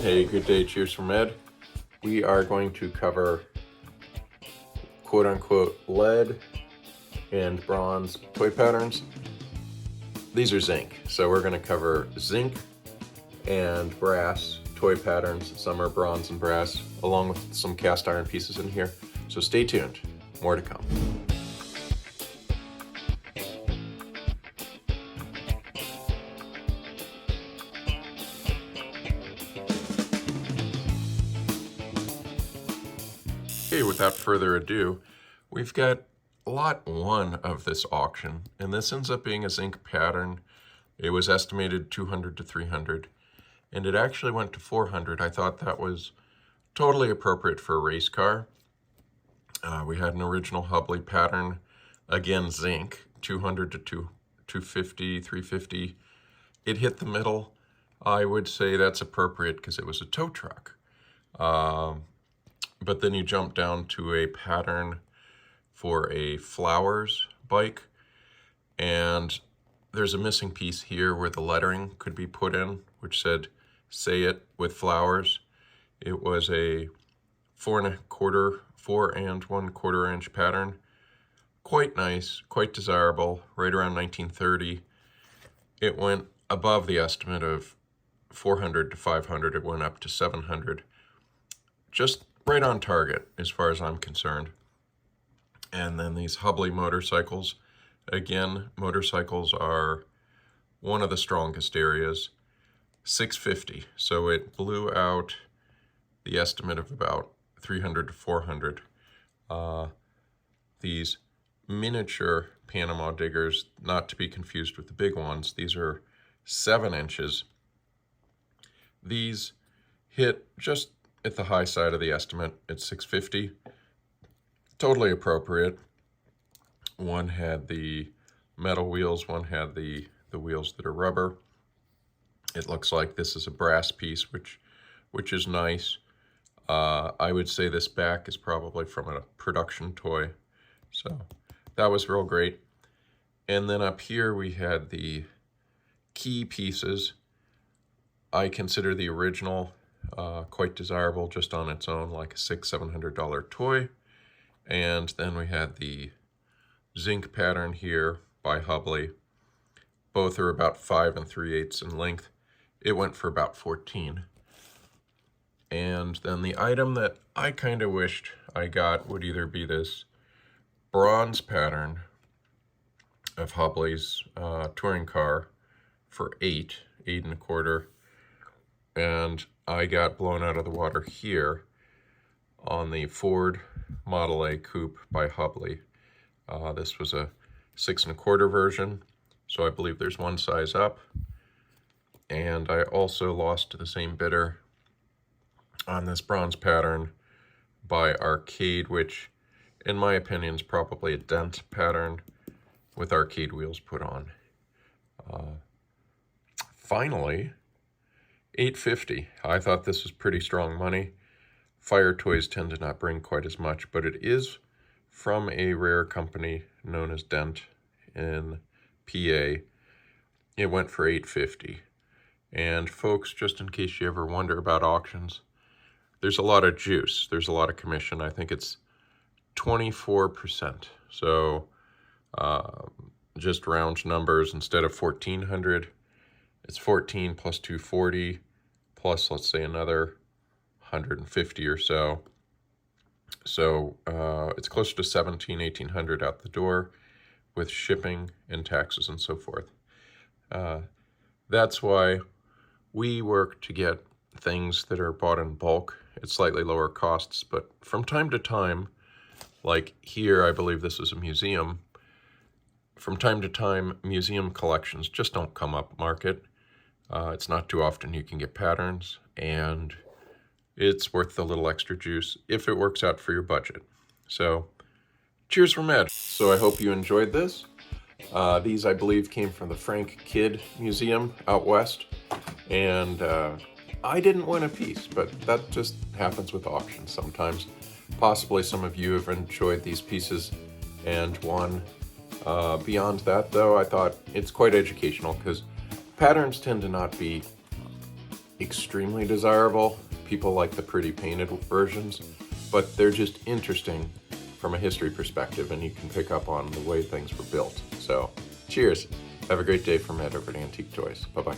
Hey, good day, cheers from Ed. We are going to cover quote-unquote lead and bronze toy patterns. These are zinc, so we're going to cover zinc and brass toy patterns. Some are bronze and brass, along with some cast iron pieces in here. So stay tuned, more to come. Okay, without further ado, we've got lot one of this auction, and this ends up being a zinc pattern. It was estimated 200 to 300, and it actually went to 400. I thought that was totally appropriate for a race car. We had an original Hubley pattern, again zinc, 200 to 250, 350. It hit the middle. I would say that's appropriate because it was a tow truck. But then you jump down to a pattern for a flowers bike, and there's a missing piece here where the lettering could be put in, which said, "Say it with flowers." It was a 4 and 1/4 inch pattern. Quite nice, quite desirable, right around 1930. It went above the estimate of 400 to 500. It went up to 700. Just right on target as far as I'm concerned. And then these Hubley motorcycles. Again, motorcycles are one of the strongest areas. 650, so it blew out the estimate of about 300 to 400. These miniature Panama diggers, not to be confused with the big ones, these are 7 inches. These hit just at the high side of the estimate at 650. Totally appropriate. One had the metal wheels, one had the wheels that are rubber. It looks like this is a brass piece, which is nice. I would say this back is probably from a production toy. So that was real great. And then up here we had the key pieces. I consider the original quite desirable just on its own, like a $600–700 toy. And then we had the zinc pattern here by Hubley. Both are about 5 3/8 in length. It went for about 14. And then the item that I kind of wished I got would either be this bronze pattern of Hubley's touring car for 8 1/4. And I got blown out of the water here on the Ford Model A Coupe by Hubley. This was a 6 1/4 version, so I believe there's one size up. And I also lost to the same bidder on this bronze pattern by Arcade, which in my opinion is probably a dent pattern with arcade wheels put on. Finally, $850. I thought this was pretty strong money. Fire toys tend to not bring quite as much, but it is from a rare company known as Dent in PA. It went for $850. And folks, just in case you ever wonder about auctions, there's a lot of juice. There's a lot of commission. I think it's 24%. So just round numbers, instead of 1,400, it's 14 plus 240 plus, let's say, another 150 or so. So it's closer to 1,800 out the door with shipping and taxes and so forth. That's why we work to get things that are bought in bulk at slightly lower costs. But from time to time, like here, I believe this is a museum. From time to time, museum collections just don't come up market. It's not too often you can get patterns, and it's worth the little extra juice if it works out for your budget. So, cheers from Ed. So I hope you enjoyed this. These, I believe, came from the Frank Kidd Museum out west, and I didn't win a piece, but that just happens with auctions sometimes. Possibly some of you have enjoyed these pieces and won. Beyond that, though, I thought it's quite educational because patterns tend to not be extremely desirable. People like the pretty painted versions, but they're just interesting from a history perspective, and you can pick up on the way things were built. So cheers. Have a great day from Ed over at Antique Toys. Bye-bye.